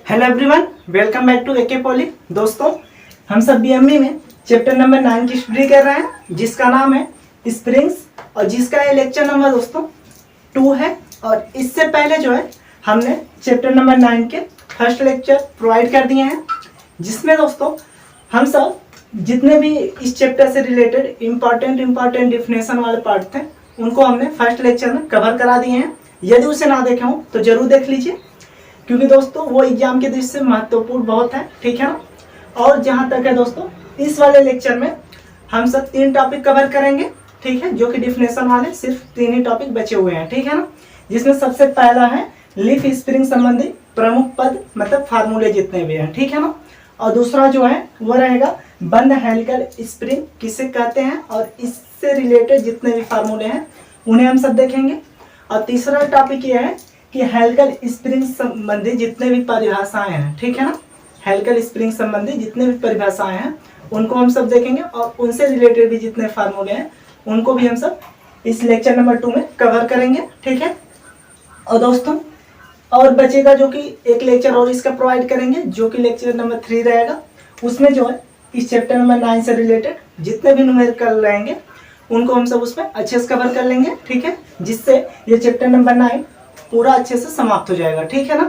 Hello everyone, welcome back to AK Poly. दोस्तों, हम सब बीएमई में चैप्टर नंबर 9 की स्टडी कर रहे हैं, जिसका नाम है स्प्रिंग्स और जिसका ये लेक्चर नंबर दोस्तों 2 है। और इससे पहले जो है हमने चैप्टर नंबर 9 के फर्स्ट लेक्चर प्रोवाइड कर दिए हैं, जिसमें दोस्तों हम सब जितने भी इस चैप्टर से रिलेटेड इम्पॉर्टेंट डिफिनेशन वाले पार्ट थे उनको हमने फर्स्ट लेक्चर में कवर करा दिए हैं। यदि उसे ना देखे हो तो जरूर देख लीजिए, क्योंकि दोस्तों वो एग्जाम के दृष्टि से महत्वपूर्ण बहुत है, ठीक है ना। और जहाँ तक है दोस्तों, इस वाले लेक्चर में हम सब 3 टॉपिक कवर करेंगे, ठीक है, जो कि डिफिनेशन वाले सिर्फ 3 ही टॉपिक बचे हुए हैं, ठीक है ना। जिसमें सबसे पहला है लीफ स्प्रिंग संबंधी प्रमुख पद, मतलब फार्मूले जितने भी हैं, ठीक है ना। और दूसरा जो है वो रहेगा बंद हेलिकल स्प्रिंग किसे कहते हैं, और इससे रिलेटेड जितने भी फार्मूले हैं उन्हें हम सब देखेंगे। और तीसरा टॉपिक ये है कि हेलिकल स्प्रिंग संबंधी जितने भी परिभाषाएं हैं, ठीक है ना, हेलिकल स्प्रिंग संबंधी जितने भी परिभाषाएं हैं उनको हम सब देखेंगे, और उनसे रिलेटेड भी जितने फार्मूले हैं उनको भी हम सब इस लेक्चर नंबर 2 में कवर करेंगे, ठीक है। और दोस्तों और बचेगा जो कि एक लेक्चर और इसका प्रोवाइड करेंगे, जो कि लेक्चर नंबर 3 रहेगा। उसमें जो है इस चैप्टर नंबर 9 से रिलेटेड जितने भी न्यूमेरिकल रहेंगे उनको हम सब उसमें अच्छे से कवर कर लेंगे, ठीक है, जिससे ये चैप्टर नंबर 9 पूरा अच्छे से समाप्त हो जाएगा, ठीक है ना।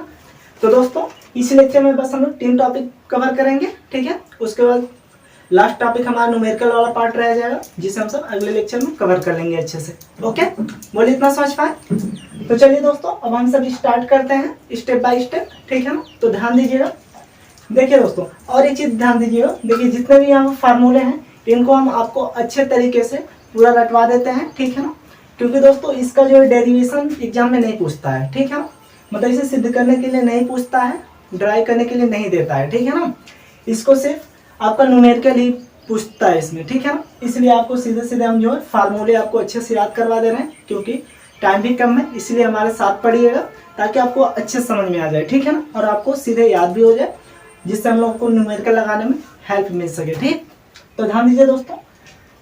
तो दोस्तों इस लेक्चर में बस हम लोग 3 टॉपिक कवर करेंगे, ठीक है। उसके बाद लास्ट टॉपिक हमारा न्यूमेरिकल वाला पार्ट रह जाएगा, जिसे हम सब अगले लेक्चर में कवर कर लेंगे अच्छे से। ओके, बोलिए इतना समझ पाए? तो चलिए दोस्तों, अब हम सब स्टार्ट करते हैं स्टेप बाय स्टेप, ठीक है ना। तो ध्यान दीजिएगा, देखिए दोस्तों, और एक चीज ध्यान दीजिएगा, देखिए जितने भी यहाँ फार्मूले हैं इनको हम आपको अच्छे तरीके से पूरा रटवा देते हैं, ठीक है ना। क्योंकि दोस्तों इसका जो डेरिवेशन एग्जाम में नहीं पूछता है, ठीक है ना, मतलब इसे सिद्ध करने के लिए नहीं पूछता है, ड्राई करने के लिए नहीं देता है, ठीक है ना। इसको सिर्फ आपका न्यूमेरिकल ही पूछता है इसमें, ठीक है ना। इसलिए आपको सीधे सीधे हम जो है फार्मूले आपको अच्छे से याद करवा दे रहे हैं, क्योंकि टाइम भी कम है, इसलिए हमारे साथ पढ़िएगा ताकि आपको अच्छे समझ में आ जाए, ठीक है ना, और आपको सीधे याद भी हो जाए, जिससे हम लोग को न्यूमेरिकल लगाने में हेल्प मिल सके, ठीक। तो ध्यान दीजिए दोस्तों।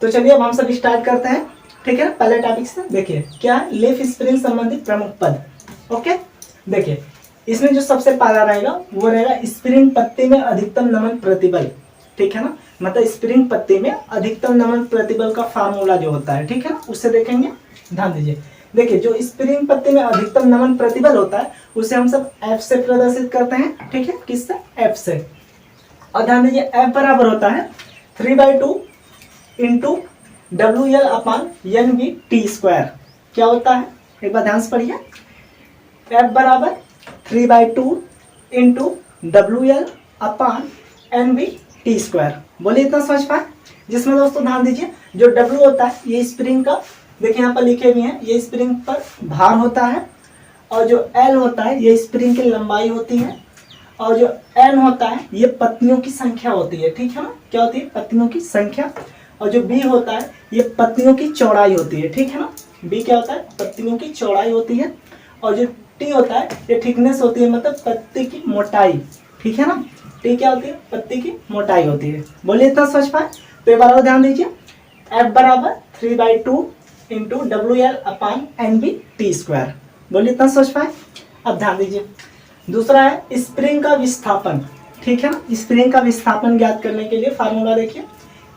तो चलिए अब हम सब स्टार्ट करते हैं, ठीक है ना। पहले टॉपिक से देखिए क्या है, लीफ स्प्रिंग संबंधित प्रमुख पद। ओके, देखिए इसमें जो सबसे पहला रहेगा वो रहेगा स्प्रिंग पत्ती में अधिकतम नमन प्रतिबल, ठीक है ना। मतलब स्प्रिंग पत्ती में अधिकतम नमन प्रतिबल का फार्मूला जो होता है, ठीक है ना, उससे देखेंगे। ध्यान दीजिए, देखिए जो स्प्रिंग पत्ती में अधिकतम नमन प्रतिबल होता है उसे हम सब F से प्रदर्शित करते हैं, ठीक है, किससे? F से। और ध्यान दीजिए F बराबर होता है 3/2 इंटू WL/NV/T²। क्या होता है, एक बार ध्यान से पढ़िए। F बराबर 3/2 इंटू WL/NV/T²। बोलिए इतना समझ पाए? जिसमें दोस्तों ध्यान दीजिए जो W होता है ये स्प्रिंग का, देखिए यहाँ पर लिखे हुए हैं, ये स्प्रिंग पर भार होता है, और जो L होता है ये स्प्रिंग की लंबाई होती है, और जो N होता है ये पत्तियों की संख्या होती है, ठीक है ना। क्या होती है? पत्तियों की संख्या। और जो B होता है ये पत्तियों की चौड़ाई होती है, ठीक है ना। B क्या होता है? पत्तियों की चौड़ाई होती है। और जो T होता है ये थिकनेस होती है, मतलब पत्ती की मोटाई, ठीक है ना। T क्या होती है? पत्ती की मोटाई होती है। बोलिए इतना समझ पाए? तो एक बार और ध्यान दीजिए, F बराबर 3/2 इंटू WL/NV/T²। बोलिए इतना समझ पाए? अब ध्यान दीजिए दूसरा है स्प्रिंग का विस्थापन, ठीक है ना। स्प्रिंग का विस्थापन ज्ञात करने के लिए फार्मूला देखिए,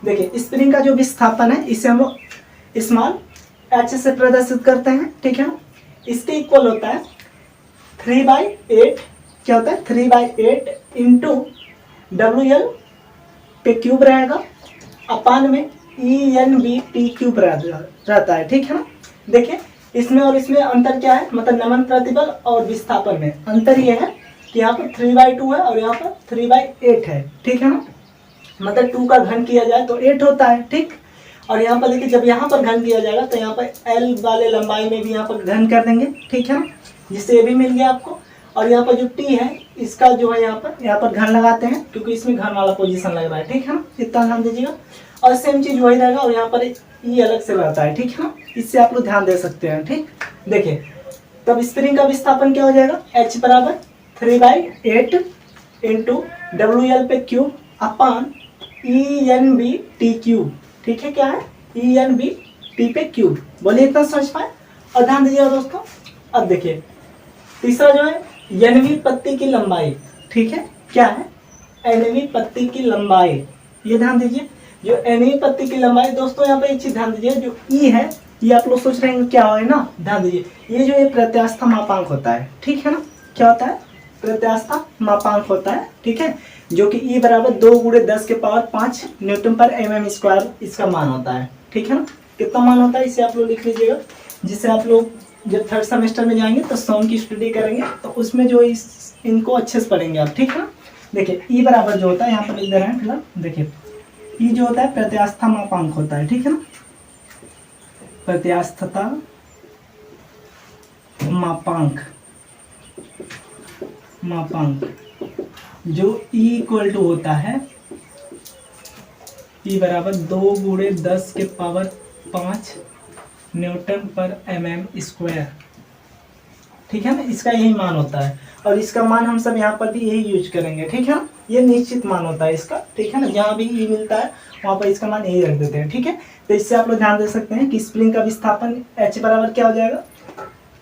देखिए स्प्रिंग का जो विस्थापन है इसे हम लोग स्मॉल h से प्रदर्शित करते हैं, ठीक है ना। इसके इक्वल होता है 3/8, क्या होता है? 3/8 इंटू WL पे क्यूब रहेगा, अपान में ENV/T³ रहता है, ठीक है ना। देखिए इसमें और इसमें अंतर क्या है, मतलब नमन प्रतिबल और विस्थापन में अंतर ये है कि यहाँ पर 3/2 है और यहाँ पर 3/8 है, ठीक है ना। मतलब 2 का घन किया जाए तो 8 होता है, ठीक। और यहाँ पर देखिए जब यहाँ पर घन किया जाएगा तो यहाँ पर L वाले लंबाई में भी यहाँ पर घन कर देंगे, ठीक है ना, जिससे ये भी मिल गया आपको। और यहाँ पर जो T है इसका जो है यहाँ पर घन लगाते हैं, क्योंकि इसमें घन वाला पोजीशन लग रहा है, ठीक है ना। इतना ध्यान दीजिएगा। और सेम चीज वही रहेगा, और यहाँ पर E अलग से रहता है, ठीक है ना। इससे आप लोग ध्यान दे सकते हैं, ठीक। देखिए तब स्प्रिंग का विस्थापन क्या हो जाएगा, H बराबर 3/8 इंटू WL पे क्यूब अपान ENV/T³, ठीक है। क्या है? ENV/T पे क्यूब। बोलिए इतना समझ पाए? और ध्यान दीजिएगा दोस्तों, अब देखिए तीसरा जो है NV पत्ती की लंबाई, ठीक है, क्या है, एनवी पत्ती की लंबाई। ये ध्यान दीजिए, जो एनवी पत्ती की लंबाई दोस्तों, यहाँ पे एक चीज ध्यान दीजिए, जो ई है ये आप लोग सोच रहे हैं क्या है ना, ध्यान दीजिए, ये जो ये प्रत्यास्थ मापांक होता है, ठीक है ना, क्या होता है, प्रत्यास्थ मापांक होता है, ठीक है, जो कि ई बराबर 2 × 10⁵ न्यूटन पर एम स्क्वायर इसका मान होता है, ठीक है ना। कितना मान होता है इसे आप लोग लिख लीजिएगा, जिससे आप लोग जब थर्ड सेमेस्टर में जाएंगे तो सॉम की स्टडी करेंगे तो उसमें जो इनको अच्छे से पढ़ेंगे आप, ठीक है ना। देखिए ई बराबर जो होता है यहाँ पर लिख दे रहे हैं फिलहाल, देखिए ई जो होता है प्रत्यास्थ मापांक होता है, ठीक है ना, प्रत्यास्थता मापांक, जो ई इक्वल टू होता है ई बराबर 2 × 10⁵ न्यूटन पर एम स्क्वायर, ठीक है ना, इसका यही मान होता है और इसका मान हम सब यहाँ पर भी यही यूज करेंगे, ठीक है ना, ये निश्चित मान होता है इसका, ठीक है ना, जहाँ भी ई मिलता है वहाँ पर इसका मान यही रख देते हैं, ठीक है। तो इससे आप लोग ध्यान दे सकते हैं कि स्प्रिंग का विस्थापन एच बराबर क्या हो जाएगा,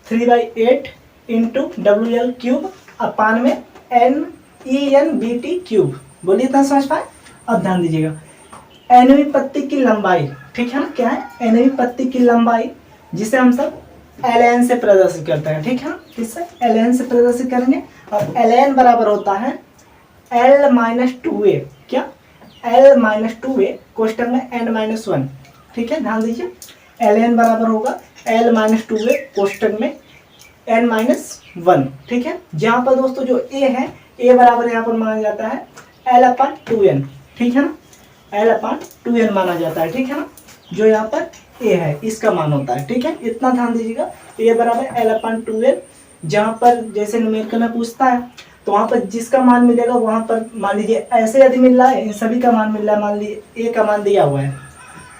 3/8 × WL³ अपान में NEN/BT³। बोलिए इतना समझ पाए। अब ध्यान दीजिएगा, एनवी पत्ती की लंबाई, ठीक है ना, क्या है, एनवी पत्ती की लंबाई, जिसे हम सब ln से प्रदर्शित करते हैं, ठीक है ना, किससे, ln से प्रदर्शित करेंगे और ln बराबर होता है L-2a, क्या, L-2a कोष्टक में n-1, ठीक है, ध्यान दीजिए, ln बराबर होगा L-2a कोष्टक में n-1, ठीक है, जहां पर दोस्तों जो a है, a बराबर यहाँ पर माना जाता है L/2n, ठीक है ना, L/2n माना जाता है, ठीक है ना, जो यहाँ पर a है इसका मान होता है, ठीक है, इतना ध्यान दीजिएगा, a बराबर L/2n, जहाँ पर जैसे न्यूमेरिकल में पूछता है तो वहाँ पर जिसका मान मिलेगा वहाँ पर मान लीजिए ऐसे यदि मिल रहा है, इन सभी का मान मिल रहा है, मान लीजिए a का मान दिया हुआ है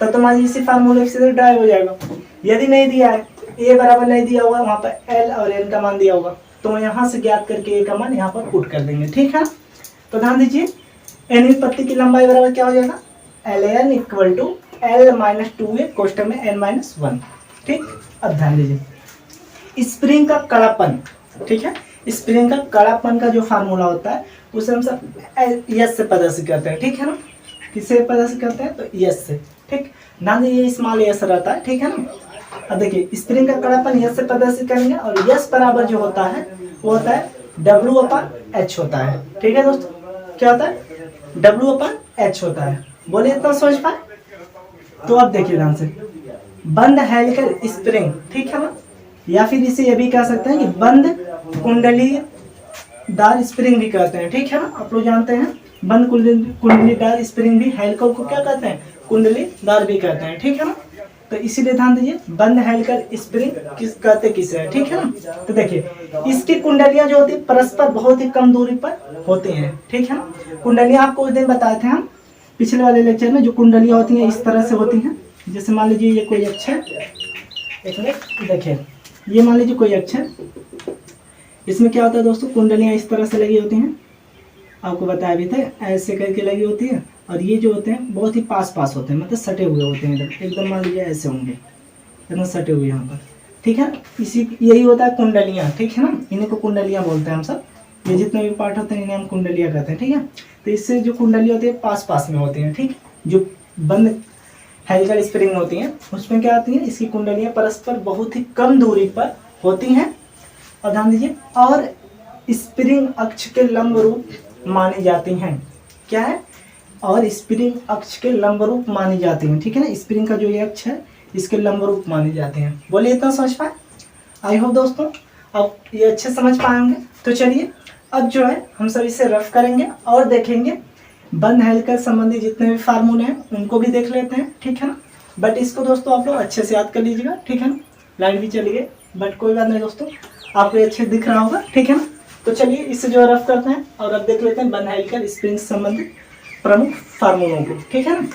तब तो मान लीजिए इसी फार्मूले से ड्राइव हो जाएगा। यदि नहीं दिया है, a बराबर नहीं दिया हुआ, वहाँ पर l और n का मान दिया होगा, तो यहाँ से ज्ञात करके a का मान यहाँ पर पुट कर देंगे, ठीक है। तो ध्यान दीजिए, एनवी पत्ती की लंबाई बराबर क्या हो जाएगा, ln = L-2a कोष्टक में n-1, ठीक। अब ध्यान दीजिए, स्प्रिंग का कड़ापन, ठीक है, स्प्रिंग का कड़ापन का जो फार्मूला होता है उसे हम सब यस से प्रदर्शित करते हैं, ठीक है ना, किससे प्रदर्शित करते हैं, तो यस से, ठीक, ध्यान दीजिए स्मॉल यस रहता है, ठीक है ना। अब देखिए स्प्रिंग का कड़ापन यस से प्रदर्शित करेंगे और यस बराबर जो होता है वो होता है W/H होता है, ठीक है दोस्तों, क्या होता है, W/H होता है। बोलिए इतना समझ पाए। तो अब देखिए ध्यान से, बंद हेलिकल स्प्रिंग, ठीक है ना, या फिर इसे ये भी कह सकते हैं कि बंद कुंडलीदार स्प्रिंग भी कहते हैं, ठीक है ना, आप लोग जानते हैं बंद कुंडलीदार स्प्रिंग भी हेलिकल को क्या कहते हैं, कुंडलीदार भी कहते हैं, ठीक है ना। तो इसीलिए ध्यान दीजिए, बंद हेलिकल स्प्रिंग किस कहते किसे है, ठीक है ना। तो देखिए इसकी कुंडलियां जो होती है परस्पर बहुत ही कम दूरी पर होती हैं, ठीक है ना। कुंडलियां आपको उस दिन बताए थे हम पिछले वाले लेक्चर में, जो कुंडलियां होती हैं इस तरह से होती हैं, जैसे मान लीजिए ये कोई अक्षर, एक मिनट देखिए, ये मान लीजिए कोई अक्षर, इसमें क्या होता है दोस्तों, कुंडलियां इस तरह से लगी होती हैं, आपको बताया भी था ऐसे करके लगी होती है, और ये जो होते हैं बहुत ही पास पास होते हैं, मतलब सटे हुए होते हैं एकदम मान लीजिए ऐसे होंगे, एकदम सटे हुए यहाँ पर, ठीक है। इसी यही होता है कुंडलियाँ, ठीक है ना, इन्हीं को कुंडलियाँ बोलते हैं हम सब, ये जितने भी पार्ट होते हैं इन्हें हम कुंडलियाँ कहते हैं, ठीक है। तो इससे जो कुंडली होती है पास पास में होती हैं, ठीक, जो बंद हेलिकल स्प्रिंग होती हैं उसमें क्या आती हैं, इसकी कुंडलियाँ परस्पर बहुत ही कम दूरी पर होती हैं, और ध्यान दीजिए, और स्प्रिंग अक्ष के लंब रूप मानी जाती हैं, क्या है, और स्प्रिंग अक्ष के लंब रूप मानी जाती हैं, ठीक है ना, स्प्रिंग का जो ये अक्ष है इसके लंब रूप माने जाते हैं। बोलिए इतना समझ पाए। आई होप दोस्तों अब ये अच्छे समझ पाएंगे। तो चलिए अब जो है हम सब इसे रफ करेंगे और देखेंगे बंद हेलिकल संबंधी जितने भी फार्मूले हैं उनको भी देख लेते हैं, ठीक है ना। बट इसको दोस्तों आप लोग अच्छे से याद कर लीजिएगा, ठीक है ना। लाइट भी चली गई बट कोई बात नहीं दोस्तों, आपको अच्छे दिख रहा होगा, ठीक है ना। तो चलिए इससे जो रफ करते हैं और अब देख लेते हैं बंद हेलिकल स्प्रिंग संबंधित प्रमुख फार्मूलों को, ठीक है ना।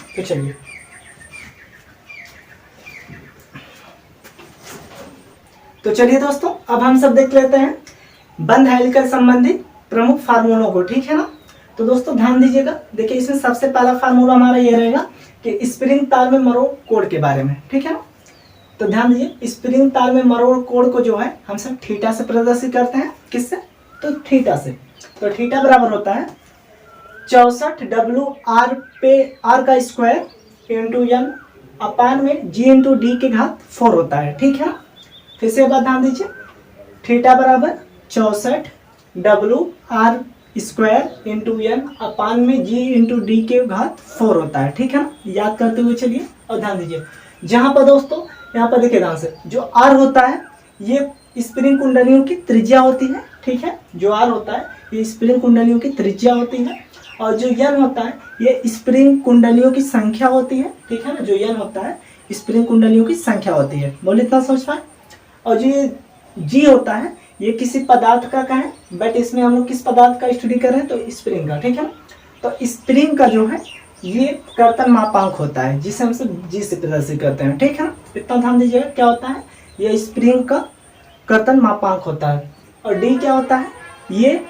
तो चलिए दोस्तों अब हम सब देख लेते हैं बंद हेलिकल संबंधी प्रमुख फार्मूलों को, ठीक है ना। तो दोस्तों ध्यान दीजिएगा, देखिए इसमें सबसे पहला फार्मूला हमारा ये रहेगा कि स्प्रिंग तार में मरोड़ कोण के बारे में, ठीक है ना। तो ध्यान दीजिए स्प्रिंग तार में मरोड़ कोण को जो है हम सब थीटा से प्रदर्शित करते हैं, किससे, तो थीटा से। तो थीटा बराबर होता है 64 WR पे R का स्क्वायर इंटू एन अपान में G इंटू डी के घात 4 होता है। ठीक है ना, फिर से बात ध्यान दीजिए, थीटा बराबर 64 WR स्क्वायर इंटू एन अपान में G इंटू डी के घात 4 होता है। ठीक है ना, याद करते हुए चलिए और ध्यान दीजिए। जहां पर दोस्तों यहाँ पर देखिए ध्यान से, जो R होता है ये स्प्रिंग कुंडलियों की त्रिज्या होती है। ठीक है, जो R होता है ये स्प्रिंग कुंडलियों की त्रिज्या होती है, और जो N होता है ये स्प्रिंग कुंडलियों की संख्या होती है। ठीक है ना, जो N होता है स्प्रिंग कुंडलियों की संख्या होती है। बोले इतना समझ पाए। और जो ये G होता है ये किसी पदार्थ का है, बट इसमें हम लोग किस पदार्थ का स्टडी कर रहे हैं, तो स्प्रिंग का। ठीक है ना, तो स्प्रिंग का जो है ये कर्तन मापांक होता है, जिसे हम सब G से प्रदर्शित करते हैं। ठीक है ना, इतना ध्यान दीजिएगा, क्या होता है ये स्प्रिंग का कर्तन मापांक होता है। और D क्या होता है, ये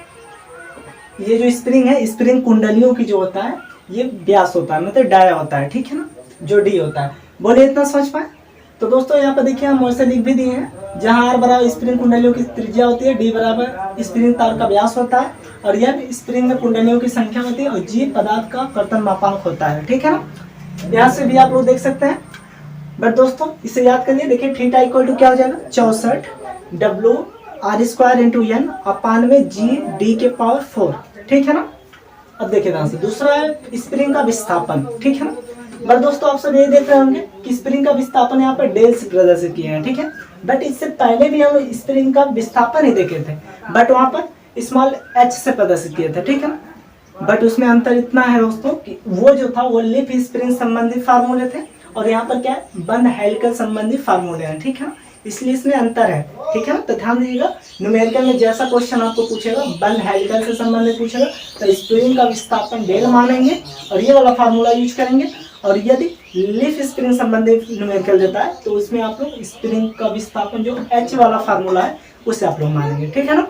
जो स्प्रिंग है स्प्रिंग कुंडलियों की जो होता है ये व्यास होता है, मतलब डाया होता है। ठीक है ना, जो D होता है। बोले इतना समझ पाए। तो दोस्तों यहाँ पर देखिए हम वैसे लिख भी दिए हैं, जहाँ R बराबर स्प्रिंग कुंडलियों की त्रिज्या होती है, D बराबर स्प्रिंग तार का व्यास होता है, और यह स्प्रिंग में कुंडलियों की संख्या होती है, और G पदार्थ का कर्तन मापांक होता है। ठीक है ना, यहाँ से भी आप लोग देख सकते हैं। बट दोस्तों इसे याद करिए, देखिए थीटा इक्वल टू क्या हो जाएगा, 64 WR स्क्वायर इंटू एन अपान में G D के पावर 4। ठीक है ना, अब देखिए ध्यान से, दूसरा है स्प्रिंग का विस्थापन। ठीक है ना, बट दोस्तों आप सब ये देख रहे होंगे कि स्प्रिंग का विस्थापन यहाँ पर डेल से प्रदर्शित किए हैं। ठीक है, बट इससे पहले भी हम स्प्रिंग का विस्थापन ही देखे थे, बट वहां पर स्मॉल h से प्रदर्शित किए थे। ठीक है ना, बट उसमें अंतर इतना है दोस्तों कि वो जो था वो लिप स्प्रिंग संबंधी फार्मूले थे, और यहाँ पर क्या है बंद हेलिकल संबंधी फार्मूले हैं। ठीक है ना, इसलिए इसमें अंतर है। ठीक है ना, तो ध्यान दीजिएगा, न्यूमेरिकल में जैसा क्वेश्चन आपको पूछेगा बंद हेलिकल से संबंधित पूछेगा तो स्प्रिंग का विस्थापन डेल मानेंगे और ये वाला फार्मूला यूज करेंगे, और यदि लिफ स्प्रिंग संबंधित न्यूमेरिकल देता है तो उसमें आप लोग स्प्रिंग का विस्थापन जो H वाला फार्मूला है उसे आप लोग मानेंगे। ठीक है ना,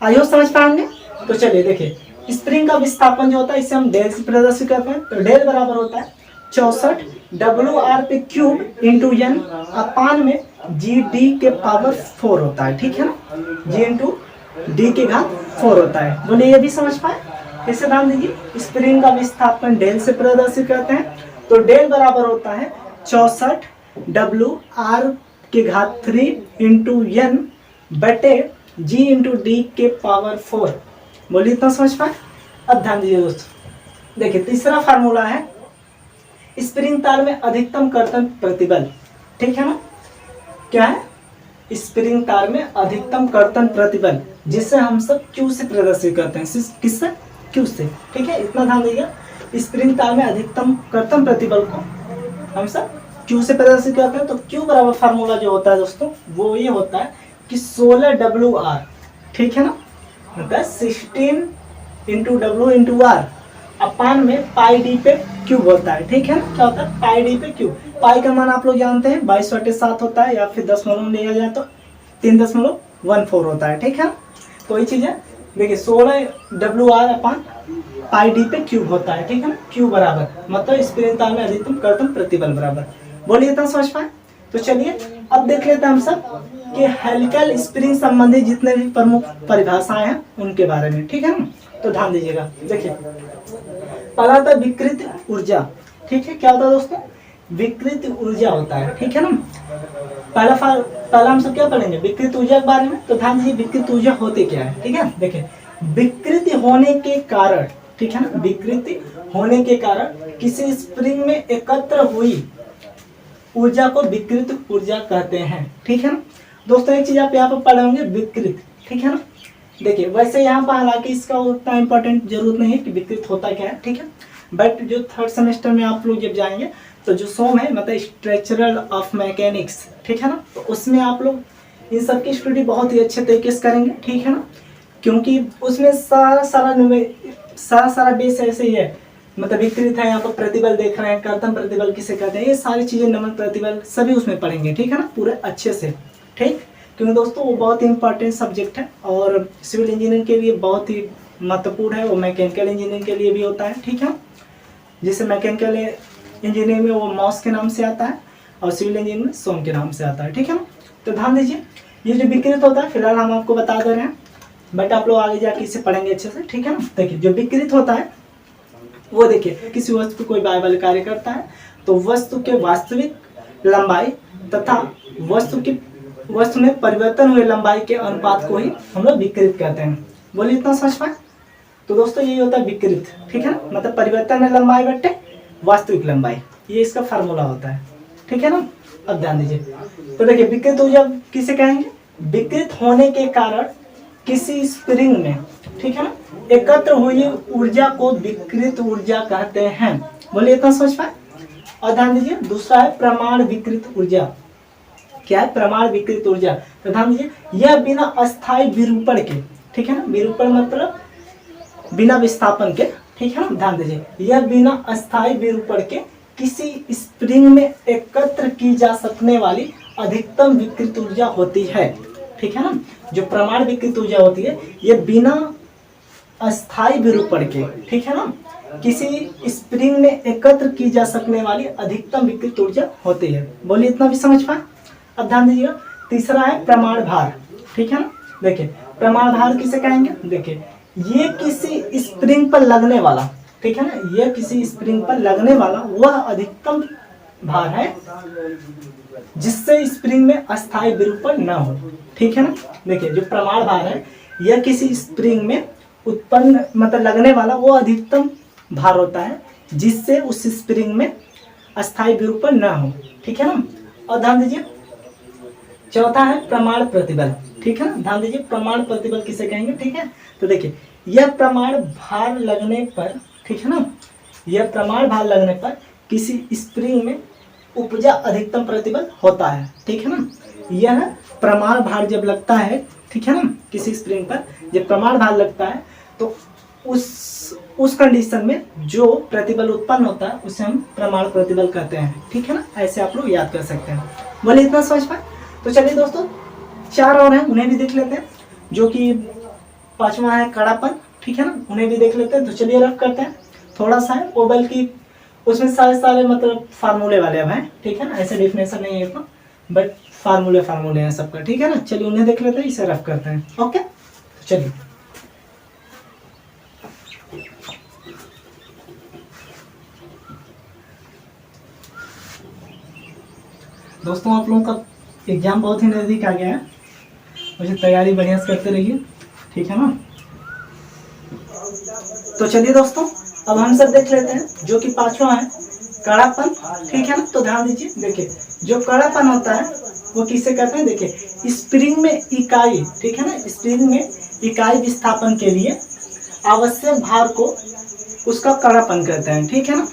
आइए समझ पाएंगे। तो चलिए देखिए, स्प्रिंग का विस्थापन जो होता है इसे हम डेल से प्रदर्शित करते हैं, तो डेल बराबर होता है 64 WR पे क्यूब इंटू एन अपान में जी डी के पावर 4 होता है। ठीक है ना, जी इंटू डी के घात 4 होता है। बोले ये भी समझ पाए। इसे ध्यान दीजिए, स्प्रिंग का विस्थापन डेल से प्रदर्शित करते हैं, तो डेल बराबर होता है 64 WR के घात 3 इंटू एन बटे जी इंटू डी के पावर 4। बोलिए इतना समझ पाए। अब ध्यान दीजिए दोस्तों, देखिए तीसरा फार्मूला है स्प्रिंग तार में अधिकतम कर्तन प्रतिबल। ठीक है ना, क्या है स्प्रिंग तार में अधिकतम कर्तन प्रतिबल, जिसे हम सब Q से प्रदर्शित करते हैं। किससे, Q से। ठीक है, इतना ध्यान दीजिएगा, स्प्रिंग तार में अधिकतम कर्तन प्रतिबल को हम सब Q से प्रदर्शित करते हैं। तो Q बराबर फार्मूला जो होता है दोस्तों वो ये होता है कि 16 WR। ठीक है ना, मतलब 16 इंटू W इंटू R अपान में पाई डी पे क्यूब होता है। ठीक है ना, क्या होता है पाई डी पे क्यूब। पाई का मान आप लोग जानते हैं 22/7 होता है, या फिर दशमलव में लिया जाए तो 3.14 होता है। ठीक है ना, तो ये चीज है। देखिए 16 WR अपान पाई डी पे क्यूब होता है। ठीक है ना, क्यूब बराबर मतलब स्प्रिंग तार में अधिकतम कर्तन प्रतिबल बराबर। बोलिए इतना समझ पाए। तो चलिए अब देख लेते हैं हम सब कि हेलिकल स्प्रिंग संबंधी जितने भी प्रमुख परिभाषाएं हैं उनके बारे में। ठीक है ना, तो ध्यान दीजिएगा। देखिए पहला था विकृत ऊर्जा। ठीक है, क्या होता है दोस्तों, विकृत ऊर्जा होता है। ठीक है ना, पहला हम सब क्या पढ़ेंगे विकृत ऊर्जा के बारे में। तो ध्यान दीजिए विकृत ऊर्जा होती क्या है। ठीक है, देखिए विकृति होने के कारण, ठीक है ना, विकृति होने के कारण किसी स्प्रिंग में एकत्र हुई ऊर्जा को विकृत ऊर्जा कहते हैं। ठीक है ना दोस्तों, एक चीज आप यहाँ पर पढ़े होंगे विकृत। ठीक है ना, देखिए वैसे यहाँ पर हालांकि इसका उतना इम्पोर्टेंट जरूरत नहीं है कि विकृत होता क्या है। ठीक है, बट जो थर्ड सेमेस्टर में आप लोग जब जाएंगे तो जो सोम है मतलब स्ट्रक्चरल ऑफ मैकेनिक्स, ठीक है ना, तो उसमें आप लोग इन सब की स्टडी बहुत ही अच्छे तरीके से करेंगे। ठीक है ना, क्योंकि उसमें सारा बेस ऐसे ही है, मतलब विकृत है, यहाँ पर प्रतिबल देख रहे हैं, कर्तन प्रतिबल किसे कहते हैं, ये सारी चीजें नमन प्रतिबल सभी उसमें पढ़ेंगे। ठीक है ना, पूरे अच्छे से। ठीक, क्योंकि दोस्तों वो बहुत ही इंपॉर्टेंट सब्जेक्ट है और सिविल इंजीनियरिंग के लिए बहुत ही महत्वपूर्ण है, वो मैकेनिकल इंजीनियरिंग के लिए भी होता है। ठीक है, जिसे मैकेनिकल इंजीनियरिंग में वो मॉस के नाम से आता है और सिविल इंजीनियरिंग में सोम के नाम से आता है। ठीक है ना, तो ध्यान दीजिए ये जो विकृत होता है फिलहाल हम आपको बता दे रहे हैं। बट आप लोग आगे जाके इसे पढ़ेंगे अच्छे से, ठीक है ना। देखिए जो विकृत होता है वो देखिए किसी वस्तु पे कोई बाह्य बल कार्य करता है तो वस्तु के वास्तविक लंबाई तथा वस्तु में परिवर्तन हुए लंबाई के अनुपात को ही हम लोग विकृत कहते हैं। बोलिए इतना समझ पाए। तो दोस्तों यही होता है विकृत, ठीक है ना, मतलब परिवर्तन है लंबाई बट्टे वास्तविक लंबाई, ये इसका फार्मूला होता है, ठीक है ना। अब ध्यान दीजिए, तो देखिए विकृत ऊर्जा किसे कहेंगे, विकृत होने के कारण किसी स्प्रिंग में, ठीक है ना, एकत्र हुई ऊर्जा को विकृत ऊर्जा कहते हैं। बोलिए इतना समझ पाए। और ध्यान दीजिए दूसरा है प्रमाण विकृत ऊर्जा। क्या है प्रमाण विकृत ऊर्जा, तो ध्यान दीजिए यह बिना अस्थायी विरूपण के, ठीक है ना, विरूपण मतलब बिना विस्थापन के, ठीक है ना, ध्यान दीजिए यह बिना अस्थायी विरूपण के किसी स्प्रिंग में एकत्र की जा सकने वाली अधिकतम विकृत ऊर्जा होती है, ठीक है ना। जो प्रमाण विकृत ऊर्जा होती है यह बिना अस्थायी विरूपण के, ठीक है ना, किसी स्प्रिंग में एकत्र की जा सकने वाली अधिकतम विकृत ऊर्जा होती है। बोलिए इतना भी समझ पाए। अब ध्यान दीजिएगा तीसरा है प्रमाण भार, ठीक है ना। देखिए प्रमाण भार किसे कहेंगे, देखिए ये किसी स्प्रिंग पर लगने वाला, ठीक है ना, ये किसी स्प्रिंग पर लगने वाला वह अधिकतम भार है जिससे स्प्रिंग में अस्थायी विरूपण न हो, ठीक है ना। देखिए जो प्रमाण भार है यह किसी स्प्रिंग में उत्पन्न मतलब लगने वाला वो अधिकतम भार होता है जिससे उस स्प्रिंग में अस्थायी विरूपण न हो, ठीक है ना। और ध्यान दीजिए चौथा है प्रमाण प्रतिबल, ठीक है ना। ध्यान दीजिए प्रमाण प्रतिबल किसे कहेंगे, ठीक है। तो देखिए यह प्रमाण भार लगने पर, ठीक है ना, यह प्रमाण भार लगने पर किसी स्प्रिंग में उपजा अधिकतम प्रतिबल होता है, ठीक है ना। यह प्रमाण भार जब लगता है, ठीक है ना, किसी स्प्रिंग पर जब प्रमाण भार लगता है तो उस कंडीशन में जो प्रतिबल उत्पन्न होता है उसे हम प्रमाण प्रतिबल कहते हैं, ठीक है ना। ऐसे आप लोग याद कर सकते हैं। बोलिए इतना समझ पाए। तो चलिए दोस्तों चार और हैं उन्हें भी देख लेते हैं, जो कि पांचवा है कड़ापन, ठीक है ना, उन्हें भी देख लेते हैं। तो चलिए रफ करते हैं, थोड़ा सा है वो बल्कि उसमें सारे मतलब फार्मूले वाले अब हैं, ठीक है ना, ऐसे डिफिनेशन नहीं है इतना, बट फार्मूले हैं सबका, ठीक है ना। चलिए उन्हें देख लेते हैं, इसे रफ करते हैं। ओके तो चलिए दोस्तों आप लोगों का एग्जाम बहुत ही नज़दीक आ गया है, मुझे तैयारी बढ़िया से करते रहिए, ठीक है ना। तो चलिए दोस्तों अब हम सब देख लेते हैं, जो कि पांचवा है कड़ापन, ठीक है ना। तो ध्यान दीजिए, देखिए जो कड़ापन होता है वो किसे कहते हैं, देखिए स्प्रिंग में इकाई, ठीक है ना, स्प्रिंग में इकाई विस्थापन के लिए आवश्यक भार को उसका कड़ापन कहते हैं, ठीक है ना।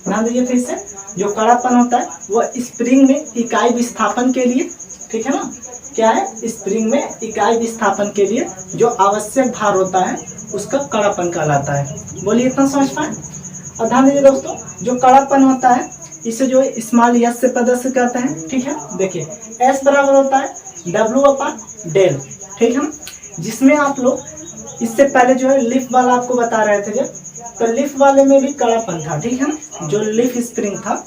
ध्यान दीजिए फिर से, जो कड़ापन होता है वह स्प्रिंग में इकाई विस्थापन के लिए, ठीक है ना, क्या है, स्प्रिंग में इकाई विस्थापन के लिए जो आवश्यक भार होता है उसका कड़ापन कहलाता है। बोलिए इतना समझ पाए। और ध्यान दीजिए दोस्तों जो कड़ापन होता है इसे जो है स्मॉल एस से प्रदर्शित करते हैं, ठीक है। देखिए एस बराबर होता है W/del, ठीक है ना, जिसमें आप लोग इससे पहले जो है लिफ्ट वाला आपको बता रहे थे जब, तो लिफ्ट वाले में भी कड़ापन था, ठीक है ना, जो लिफ्ट स्प्रिंग था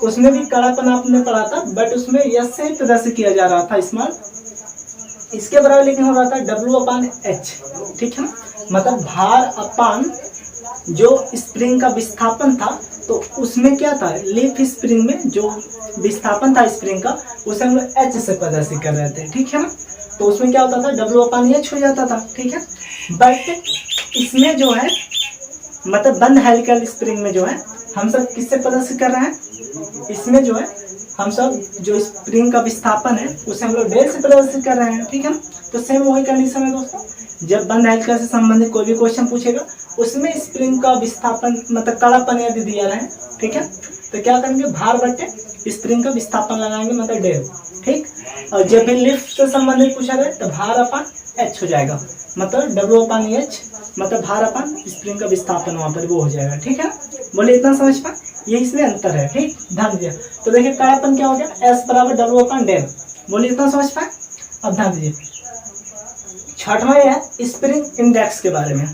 उसमें भी कड़ापन आपने पढ़ा था, बट उसमें एस से प्रदर्शित किया जा रहा था स्मॉल, इसके बराबर लेकिन हो रहा था W/H, ठीक है ना, मतलब भार अपान जो स्प्रिंग का विस्थापन था, तो उसमें क्या था, लीफ स्प्रिंग में जो विस्थापन था स्प्रिंग का उसे हम लोग H से प्रदर्शित कर रहे थे, ठीक है ना। तो उसमें क्या होता था W/H हो जाता था, ठीक है। बट इसमें जो है मतलब बंद हेलिकल स्प्रिंग में जो है हम सब किससे प्रदर्शित कर रहे हैं, इसमें जो है हम सब जो स्प्रिंग का विस्थापन है उसे हम लोग डेल से प्रदर्शित कर रहे हैं, ठीक है ना। तो सेम वही कंडीशन है दोस्तों, जब बंद हेलिकल से संबंधित कोई भी क्वेश्चन पूछेगा उसमें स्प्रिंग का विस्थापन मतलब कड़ापन यदि दिया रहे, ठीक है, तो क्या करेंगे भार बटे स्प्रिंग का विस्थापन लगाएंगे मतलब डेल, ठीक। और जब भी लिफ्ट से संबंधित पूछा जाए तो भार अपान H हो जाएगा, मतलब W/H मतलब भार अपान स्प्रिंग का विस्थापन वहां पर वो हो जाएगा, ठीक है। बोलिए इतना समझ पाए, ये इसमें अंतर है, ठीक, ध्यान दीजिए। तो देखिए कड़ापन क्या हो गया S बराबर W/del, बोलिए इतना समझ पाए। अब ध्यान दीजिए छठवां है स्प्रिंग इंडेक्स के बारे में,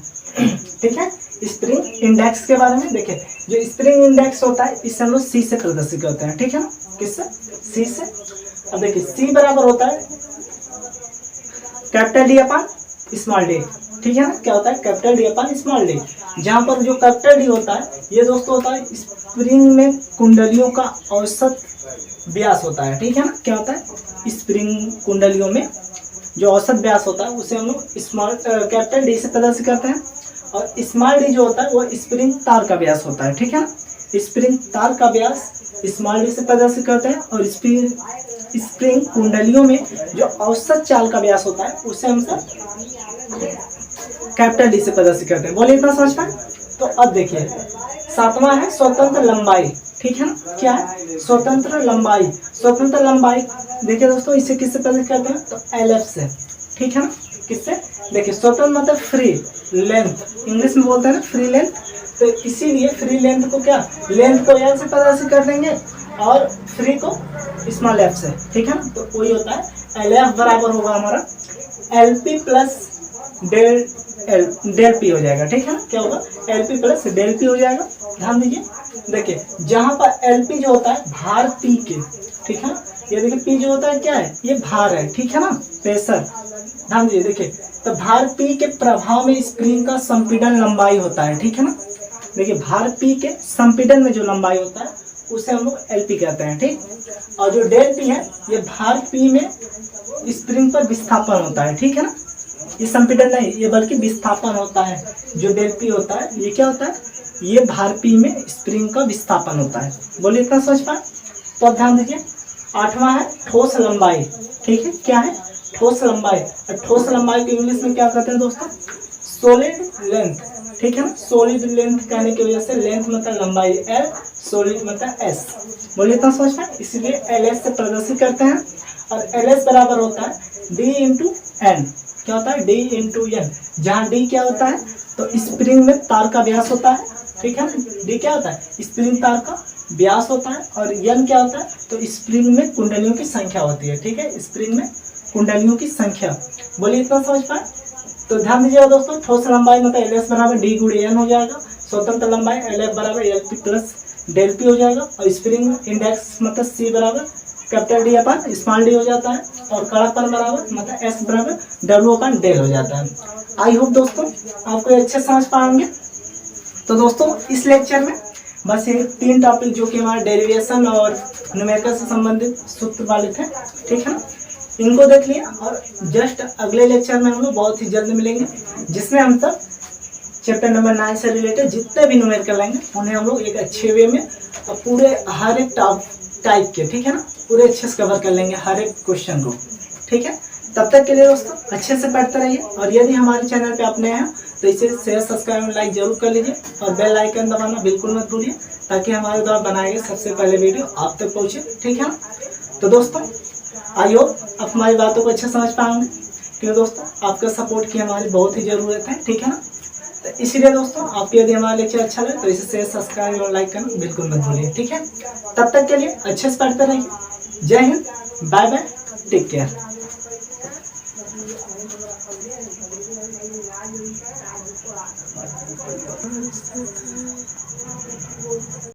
ठीक है, स्प्रिंग इंडेक्स के बारे में। देखिए जो स्प्रिंग इंडेक्स होता है इसे हम लोग C से प्रदर्शित करते हैं, ठीक है ना, किससे, C से। अब देखिए C बराबर होता है D/, स्मॉल डी, ठीक है ना। क्या होता है कैपिटल डी अपन स्मॉल डी। जहाँ पर जो कैपिटल डी होता है ये दोस्तों होता है स्प्रिंग में कुंडलियों का औसत व्यास होता है, ठीक है ना। क्या होता है स्प्रिंग कुंडलियों में जो औसत व्यास होता है उसे हम लोग स्मॉल कैपिटल डी से प्रदर्शित करते हैं। और स्मॉल डी जो होता है वो स्प्रिंग तार का व्यास होता है, ठीक है ना। स्प्रिंग तार का व्यास स्मॉल डी से प्रदर्शित करते हैं। और स्प्रिंग कुंडलियों में जो औसत चाल का व्यास होता है उसे हम सब कैपिटल डी से प्रदर्शित करते हैं। बोलिए इतना समझ पाए। तो अब देखिए सातवां है स्वतंत्र लंबाई, ठीक है ना। क्या है स्वतंत्र लंबाई। स्वतंत्र लंबाई देखिए दोस्तों इसे किससे प्रदर्शित करते हैं तो LF से, ठीक है ना। किससे देखिए स्वतंत्र मतलब फ्री लेंथ, इंग्लिश में बोलते हैं ना फ्री लेंथ। तो इसीलिए फ्री लेंथ को क्या लेंथ को L से प्रदर्शित कर देंगे और फ्री को स्मॉल f से, ठीक है ना। तो वही होता है LF बराबर होगा हमारा LP प्लस डेल P हो जाएगा, ठीक है ना। क्या होगा LP प्लस डेल P हो जाएगा। ध्यान दीजिए देखिए जहाँ पर LP जो होता है भार P के, ठीक है ना। ये देखिए P जो होता है क्या है ये भार है, ठीक है ना, प्रेशर। ध्यान दीजिए देखिए तो भार P के प्रभाव में स्प्रिंग का संपीड़न लंबाई होता है, ठीक है ना। देखिए भार P के संपीड़न में जो लंबाई होता है उसे हम लोग LP कहते हैं, ठीक। और जो डेल P है ये भार P में स्प्रिंग पर विस्थापन होता है, ठीक है ना। ये संपीड़न नहीं ये बल्कि विस्थापन होता है। जो डेल P होता है ये क्या होता है ये भार P में स्प्रिंग का विस्थापन होता है। बोलिए इतना समझ पाए। तो अब ध्यान दीजिए आठवां है ठोस लंबाई, ठीक है। क्या है ठोस लंबाई। ठोस लंबाई को इंग्लिश में क्या कहते हैं दोस्तों सॉलिड लेंथ, ठीक है ना। सॉलिड लेंथ कहने की वजह से लेंथ मतलब लंबाई L, सॉलिड मतलब S। बोलिए इतना समझ पाए। इसीलिए LS से प्रदर्शित करते हैं। और LS बराबर होता है D इंटू N। क्या होता है D इंटू N। जहाँ D क्या होता है तो स्प्रिंग में तार का व्यास होता है, ठीक है ना। D क्या होता है स्प्रिंग तार का व्यास होता है। और N क्या होता है तो स्प्रिंग में कुंडलियों की संख्या होती है, ठीक है। स्प्रिंग में कुंडलियों की संख्या। बोलिए इतना समझ पाए। तो ध्यान दीजिएगा दोस्तों ठोस लंबाई मतलब LS बराबर D गुणे N हो जाएगा। स्वतंत्र लंबाई LF बराबर LP प्लस डेल P हो जाएगा। और स्प्रिंग इंडेक्स मतलब C बराबर कैपिटल D अपन स्मॉल d हो जाता है। और कड़ापन बराबर मतलब S बराबर W अपन डेल हो जाता है। आई होप दोस्तों आपको अच्छे समझ पाएंगे। तो दोस्तों इस लेक्चर में बस ये 3 टॉपिक जो कि हमारे डेरिवेशन और न्यूमेरिकल से संबंधित सूत्र वाले थे, ठीक है ना, इनको देख लिया। और जस्ट अगले लेक्चर में हम लोग बहुत ही जल्द मिलेंगे जिसमें हम सब चैप्टर नंबर 9 से रिलेटेड जितने भी न्यूमेरिकल लेंगे उन्हें हम लोग एक अच्छे वे में और पूरे हर एक टाइप के, ठीक है ना, पूरे अच्छे से कवर कर लेंगे हर एक क्वेश्चन को, ठीक है। तब तक के लिए दोस्तों अच्छे से पढ़ते रहिए। और यदि हमारे चैनल पे आप नए हैं तो इसे शेयर सब्सक्राइब और लाइक जरूर कर लीजिए। और बेल आइकन दबाना बिल्कुल मत भूलिए ताकि हमारे द्वारा बनाए गए सबसे पहले वीडियो आप तक पहुँचे, ठीक है ना। तो दोस्तों आई होप आप हमारी बातों को अच्छे समझ पाएंगे क्योंकि दोस्तों आपका सपोर्ट की हमारी बहुत ही ज़रूरत है, ठीक है ना। तो इसीलिए दोस्तों आपको यदि हमारा लेक्चर अच्छा लगे तो इसे शेयर सब्सक्राइब और लाइक करना बिल्कुल मत भूलिए, ठीक है। तब तक के लिए अच्छे से पढ़ते रहिए। जय हिंद, बाय बाय, टेक केयर।